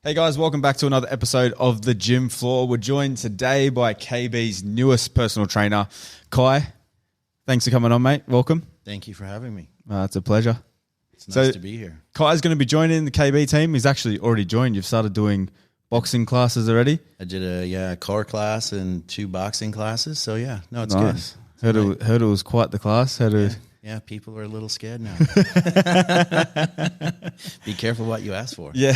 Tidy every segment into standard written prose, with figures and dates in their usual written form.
Hey guys, welcome back to another episode of The Gym Floor. We're joined today by KB's newest personal trainer, Kai. Thanks for coming on, mate. Welcome. Thank you for having me. It's a pleasure. It's nice to be here. Kai's going to be joining the KB team. He's actually already joined. You've started doing boxing classes already? I did a core class and 2 boxing classes. So it's nice. Good. Heard it was quite the class. Yeah, people are a little scared now. Be careful what you ask for. Yeah.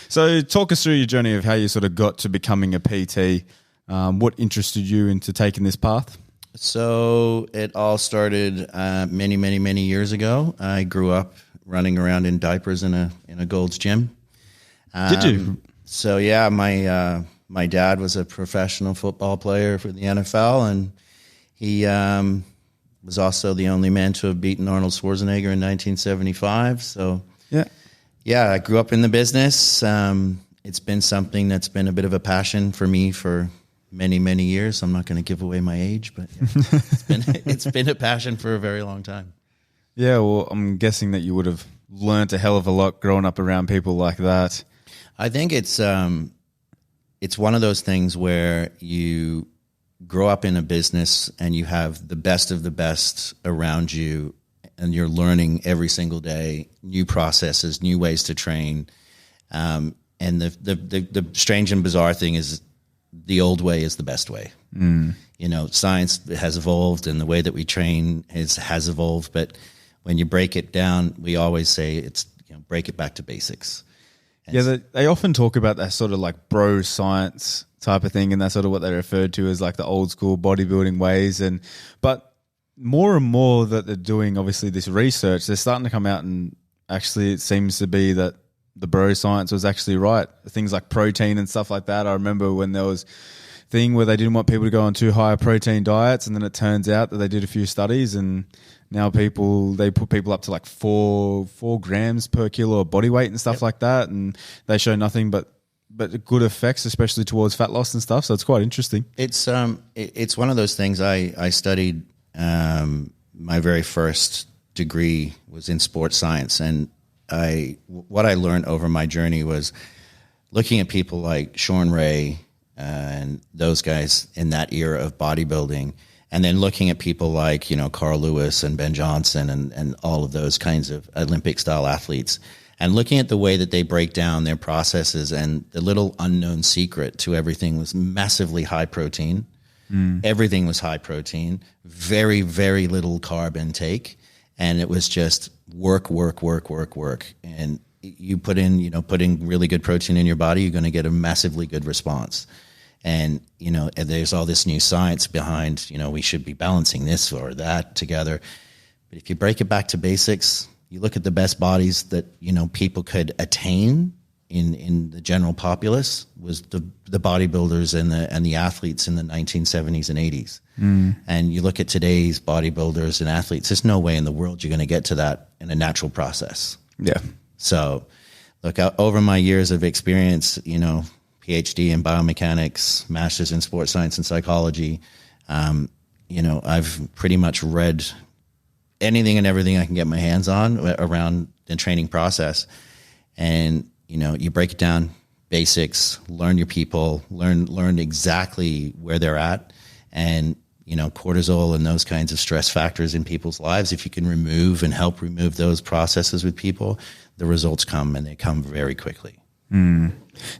So talk us through your journey of how you sort of got to becoming a PT. What interested you into taking this path? So it all started many years ago. I grew up running around in diapers in a Gold's Gym. Did you? So my dad was a professional football player for the NFL, and he was also the only man to have beaten Arnold Schwarzenegger in 1975. So I grew up in the business. It's been something that's been a bit of a passion for me for many years. I'm not going to give away my age, but it's been a passion for a very long time. Yeah, well, I'm guessing that you would have learned a hell of a lot growing up around people like that. I think it's one of those things where you grow up in a business and you have the best of the best around you, and you're learning every single day new processes, new ways to train. And the strange and bizarre thing is the old way is the best way. You know, science has evolved and the way that we train has evolved. But when you break it down, we always say it's, break it back to basics. And they often talk about that sort of like bro science type of thing, and that's sort of what they referred to as like the old school bodybuilding ways. But more and more that they're doing, obviously, this research, they're starting to come out, and actually it seems to be that the bro science was actually right. Things like protein and stuff like that. I remember when there was a thing where they didn't want people to go on too high protein diets, and then it turns out that they did a few studies, and now they put people up to like 4 grams per kilo of body weight and stuff like that, and they show nothing but good effects, especially towards fat loss and stuff. So it's quite interesting. It's one of those things. I studied. My very first degree was in sports science, and what I learned over my journey was looking at people like Sean Ray and those guys in that era of bodybuilding. And then looking at people like, Carl Lewis and Ben Johnson and all of those kinds of Olympic-style athletes, and looking at the way that they break down their processes, and the little unknown secret to everything was massively high protein. Everything was high protein, very, very little carb intake, and it was just work. And you putting really good protein in your body, you're going to get a massively good response. And, and there's all this new science behind, we should be balancing this or that together. But if you break it back to basics, you look at the best bodies that, people could attain in the general populace was the bodybuilders and the athletes in the 1970s and 80s. And you look at today's bodybuilders and athletes, there's no way in the world you're going to get to that in a natural process. Yeah. So look, over my years of experience, PhD in biomechanics, master's in sports science and psychology. I've pretty much read anything and everything I can get my hands on around the training process. And, you break it down, basics, learn your people, learn exactly where they're at. And, cortisol and those kinds of stress factors in people's lives, if you can help remove those processes with people, the results come, and they come very quickly.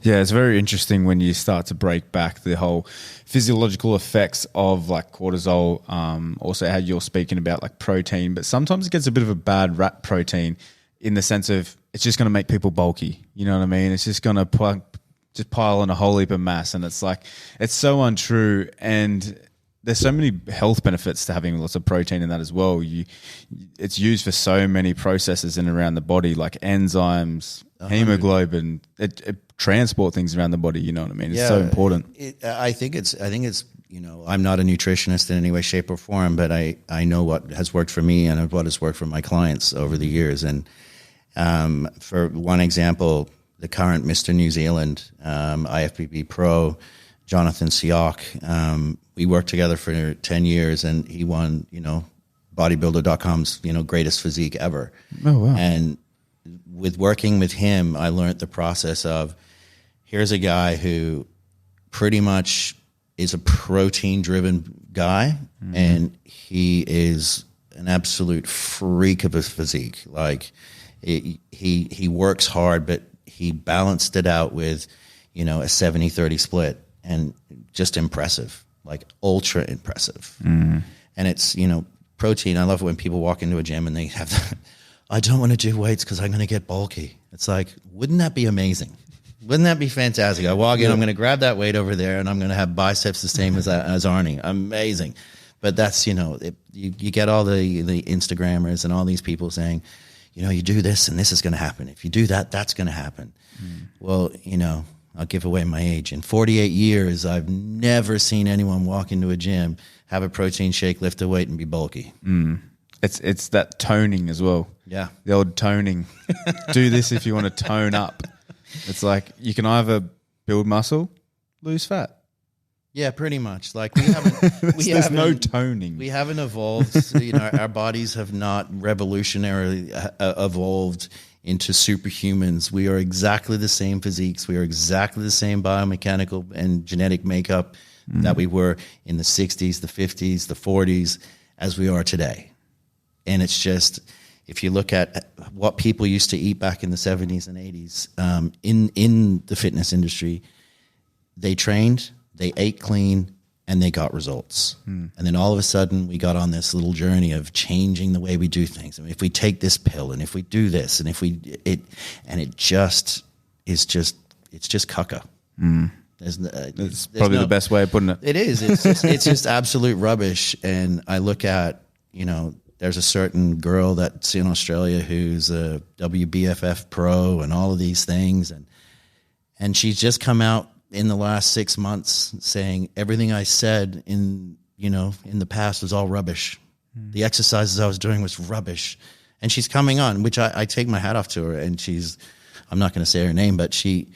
Yeah, it's very interesting when you start to break back the whole physiological effects of like cortisol, also how you're speaking about like protein, but sometimes it gets a bit of a bad rap, protein, in the sense of it's just going to make people bulky. You know what I mean? It's just going to pile on a whole heap of mass, and it's like, it's so untrue. And there's so many health benefits to having lots of protein in that as well. It's used for so many processes in and around the body, like enzymes, hemoglobin, it transport things around the body. You know what I mean? It's so important. I think it's, I'm not a nutritionist in any way, shape or form, but I know what has worked for me and what has worked for my clients over the years. And for one example, the current Mr. New Zealand, IFBB Pro, Jonathan Siok, we worked together for 10 years, and he won, bodybuilder.com's, greatest physique ever. Oh, wow. And with working with him, I learned the process of, here's a guy who pretty much is a protein-driven guy, and he is an absolute freak of a physique. Like, he works hard, but he balanced it out with, a 70-30 split, and just impressive, like ultra impressive. And it's, protein. I love it when people walk into a gym and they have that, I don't want to do weights because I'm going to get bulky. It's like, wouldn't that be amazing? Wouldn't that be fantastic? I walk in, I'm going to grab that weight over there, and I'm going to have biceps the same as Arnie. Amazing. But that's, you get all the Instagrammers and all these people saying, you do this and this is going to happen. If you do that, that's going to happen. Well, I'll give away my age. In 48 years, I've never seen anyone walk into a gym, have a protein shake, lift a weight, and be bulky. It's that toning as well. Yeah. The old toning. Do this if you want to tone up. It's like you can either build muscle, lose fat. Yeah, pretty much. Like we haven't. There's no toning. We haven't evolved. Our bodies have not revolutionarily evolved into superhumans. We are exactly the same physiques. We are exactly the same biomechanical and genetic makeup that we were in the 60s, the 50s, the 40s, as we are today. And it's just, if you look at what people used to eat back in the 70s and 80s in the fitness industry, they trained, they ate clean, and they got results. And then all of a sudden we got on this little journey of changing the way we do things. I mean, if we take this pill and if we do this and it's just caca. It's probably the best way of putting it. It is. It's just absolute rubbish. And I look at, there's a certain girl that's in Australia who's a WBFF pro and all of these things. And she's just come out in the last 6 months saying everything I said in the past was all rubbish. The exercises I was doing was rubbish. And she's coming on, which I take my hat off to her. And I'm not going to say her name, but she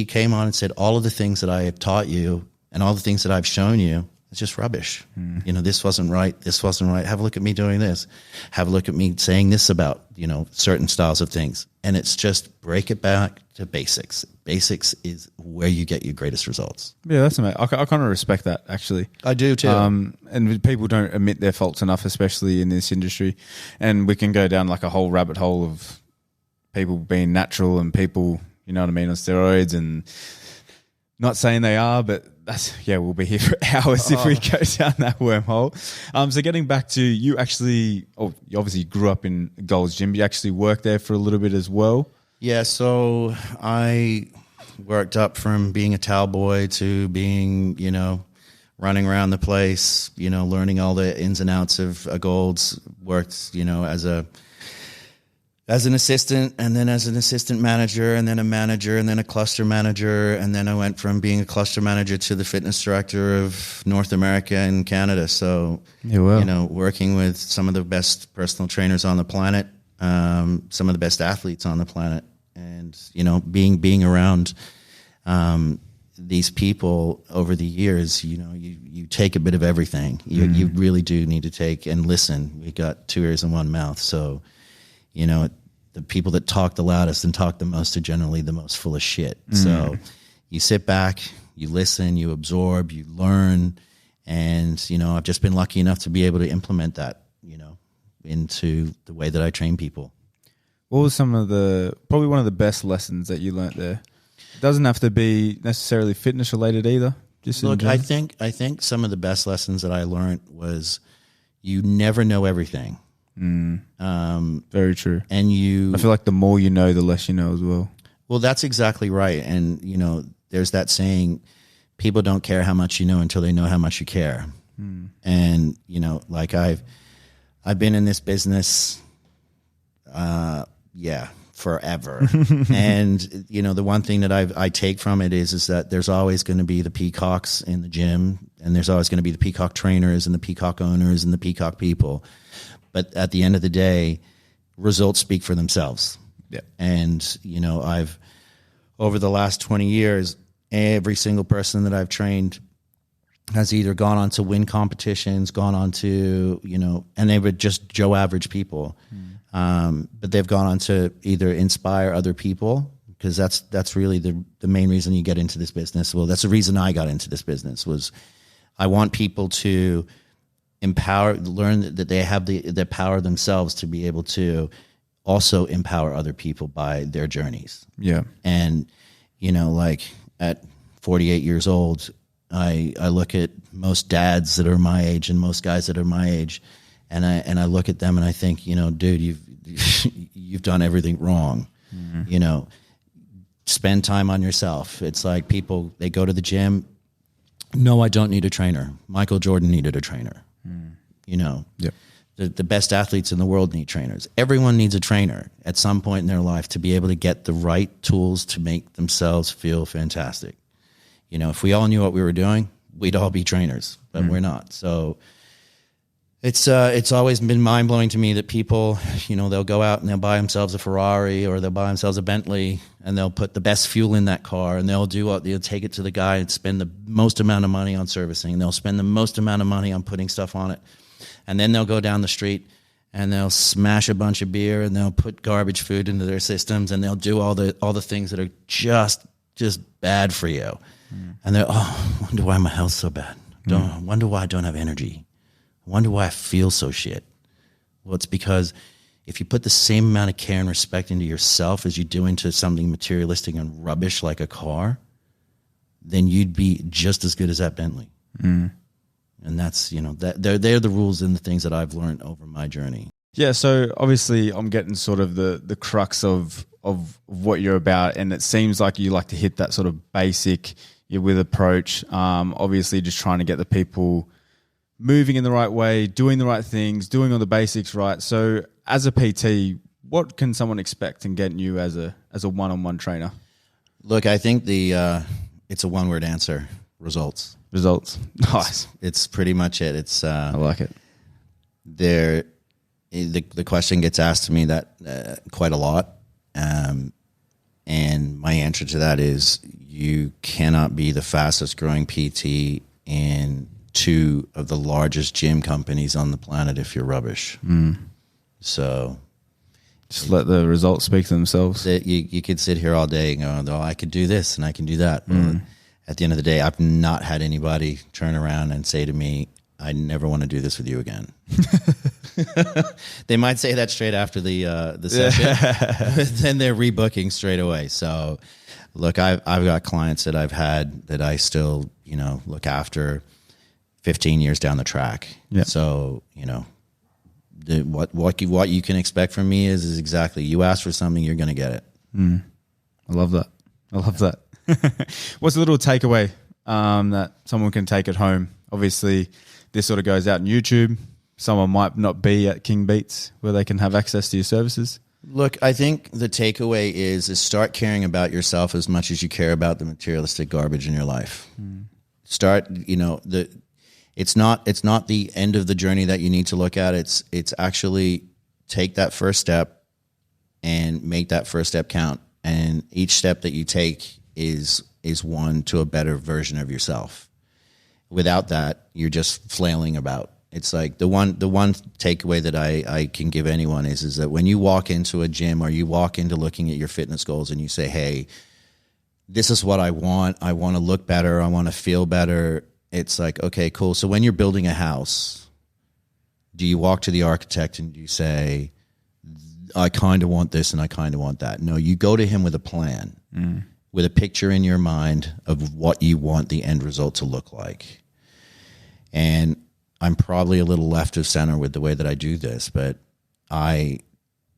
came on and said, all of the things that I have taught you and all the things that I've shown you, it's just rubbish. This wasn't right. This wasn't right. Have a look at me doing this. Have a look at me saying this about, certain styles of things. And it's just break it back to basics. Basics is where you get your greatest results. Yeah, that's amazing. I kind of respect that, actually. I do too. And people don't admit their faults enough, especially in this industry. And we can go down like a whole rabbit hole of people being natural and people, on steroids, and not saying they are, but we'll be here for hours if we go down that wormhole. So getting back to you obviously grew up in Gold's Gym, but you actually worked there for a little bit as well. Yeah, so I worked up from being a towel boy to being, running around the place, learning all the ins and outs of a Gold's. Worked, as an assistant, and then as an assistant manager, and then a manager, and then a cluster manager, and then I went from being a cluster manager to the fitness director of North America and Canada. So, working with some of the best personal trainers on the planet, some of the best athletes on the planet, and being around these people over the years, you take a bit of everything. You really do need to take and listen. We got 2 ears and 1 mouth, so. The people that talk the loudest and talk the most are generally the most full of shit. So you sit back, you listen, you absorb, you learn. And, I've just been lucky enough to be able to implement that, into the way that I train people. What was probably one of the best lessons that you learnt there? It doesn't have to be necessarily fitness related either. Look, I think some of the best lessons that I learned was you never know everything. Very true. And I feel like the more you know, the less you know as well. Well, that's exactly right. And, there's that saying, people don't care how much you know until they know how much you care. And, like I've been in this business, forever. And, the one thing that I take from it is that there's always going to be the peacocks in the gym, and there's always going to be the peacock trainers and the peacock owners and the peacock people. But at the end of the day, results speak for themselves. Yeah. And, I've, over the last 20 years, every single person that I've trained has either gone on to win competitions, gone on to, and they were just Joe average people. But they've gone on to either inspire other people, because that's really the main reason you get into this business. Well, that's the reason I got into this business, was I want people to learn that they have the power themselves to be able to also empower other people by their journeys. Yeah. And, like at 48 years old, I look at most dads that are my age and most guys that are my age, and I look at them and I think, dude, you've done everything wrong. Mm-hmm. Spend time on yourself. It's like people, they go to the gym. No, I don't need a trainer. Michael Jordan needed a trainer. Yep. The best athletes in the world need trainers. Everyone needs a trainer at some point in their life to be able to get the right tools to make themselves feel fantastic. If we all knew what we were doing, we'd all be trainers, but we're not. So it's always been mind blowing to me that people, they'll go out and they'll buy themselves a Ferrari or they'll buy themselves a Bentley, and they'll put the best fuel in that car, and they'll take it to the guy and spend the most amount of money on servicing, and they'll spend the most amount of money on putting stuff on it. And then they'll go down the street and they'll smash a bunch of beer and they'll put garbage food into their systems, and they'll do all the things that are just bad for you. And they're, I wonder why my health's so bad. I wonder why I don't have energy. I wonder why I feel so shit. Well, it's because if you put the same amount of care and respect into yourself as you do into something materialistic and rubbish like a car, then you'd be just as good as that Bentley. And that's, they're the rules and the things that I've learned over my journey. Yeah, so obviously I'm getting sort of the crux of what you're about, and it seems like you like to hit that sort of basic with approach. Obviously just trying to get the people moving in the right way, doing the right things, doing all the basics right. So as a PT, what can someone expect in getting you as a one-on-one trainer? Look, I think it's a one-word answer: results. Results. Nice. It's pretty much it. It's I like it. The question gets asked to me that quite a lot, and my answer to that is you cannot be the fastest growing PT in two of the largest gym companies on the planet if you're rubbish. So just let the results speak for themselves. You could sit here all day and go, oh, I could do this and I can do that. Well, at the end of the day, I've not had anybody turn around and say to me, I never want to do this with you again. They might say that straight after the session, but then they're rebooking straight away. So look, I've got clients that I've had that I still, look after 15 years down the track. Yeah. So, what you can expect from me is exactly, you ask for something, you're going to get it. I love that. What's a little takeaway that someone can take at home? Obviously, this sort of goes out on YouTube. Someone might not be at King Beats where they can have access to your services. Look, I think the takeaway is start caring about yourself as much as you care about the materialistic garbage in your life. Start, it's not the end of the journey that you need to look at. It's actually take that first step and make that first step count. And each step that you take is one to a better version of yourself. Without that, you're just flailing about. It's like the one takeaway that I can give anyone is that when you walk into a gym or you walk into looking at your fitness goals and you say, hey, this is what I want to look better, I want to feel better. It's like, okay, cool. So when you're building a house, do you walk to the architect and you say, I kind of want this and I kind of want that? No, you go to him with a plan, with a picture in your mind of what you want the end result to look like. And I'm probably a little left of center with the way that I do this, but I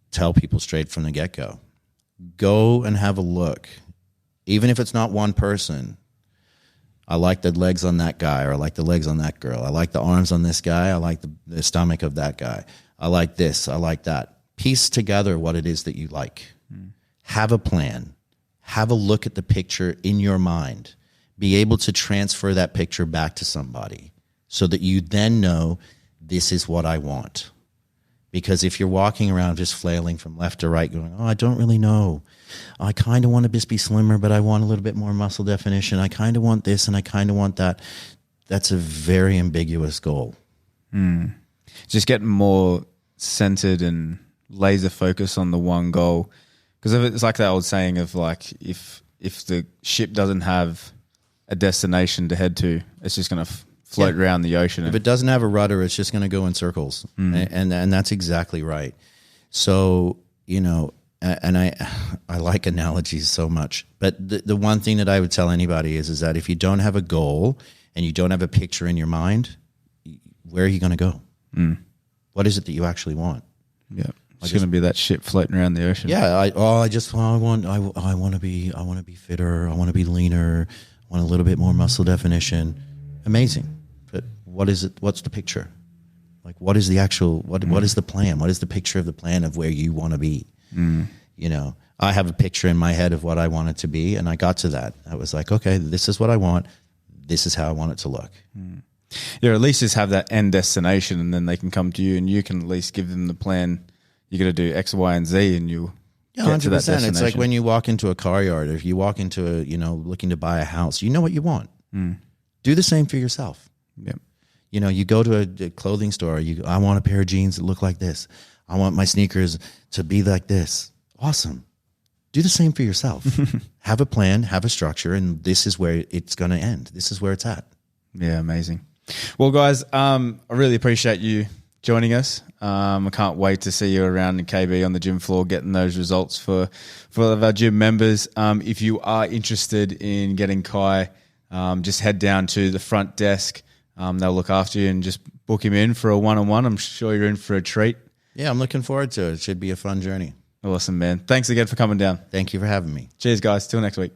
tell people straight from the get-go, go and have a look. Even if it's not one person, I like the legs on that guy, or I like the legs on that girl. I like the arms on this guy. I like the stomach of that guy. I like this. I like that. Piece together what it is that you like. Have a plan. Have a look at the picture in your mind. Be able to transfer that picture back to somebody so that you then know this is what I want. Because if you're walking around just flailing from left to right going, oh, I don't really know. I kind of want to just be slimmer, but I want a little bit more muscle definition. I kind of want this and I kind of want that. That's a very ambiguous goal. Just getting more centered and laser focus on the one goal. Because it's like that old saying of like, if the ship doesn't have a destination to head to, it's just going to float around the ocean. If it doesn't have a rudder, it's just going to go in circles. And that's exactly right. So, you know, and I like analogies so much, but the one thing that I would tell anybody is that if you don't have a goal and you don't have a picture in your mind, where are you going to go? What is it that you actually want? Yeah. It's going to be that ship floating around the ocean. Yeah. I want to be fitter. I want to be leaner. I want a little bit more muscle definition. Amazing. But what is it? What's the picture? Like, what is the actual, what is the plan? What is the picture of the plan of where you want to be? You know, I have a picture in my head of what I want it to be. And I got to that. I was like, okay, this is what I want. This is how I want it to look. Yeah. At least just have that end destination, and then they can come to you and you can at least give them the plan. You're going to do X, Y, and Z, and you'll get to that destination. It's like when you walk into a car yard, or if you walk into looking to buy a house, you know what you want. Do the same for yourself. Yeah. You know, you go to a clothing store, I want a pair of jeans that look like this. I want my sneakers to be like this. Awesome. Do the same for yourself. Have a plan, have a structure, and this is where it's going to end. This is where it's at. Yeah, amazing. Well, guys, I really appreciate you joining us. I can't wait to see you around in KB on the gym floor getting those results for our gym members. If you are interested in getting Kai, just head down to the front desk. They'll look after you and just book him in for a one-on-one. I'm sure you're in for a treat. Yeah, I'm looking forward to it. It should be a fun journey. Awesome, man. Thanks again for coming down. Thank you for having me. Cheers, guys. Till next week.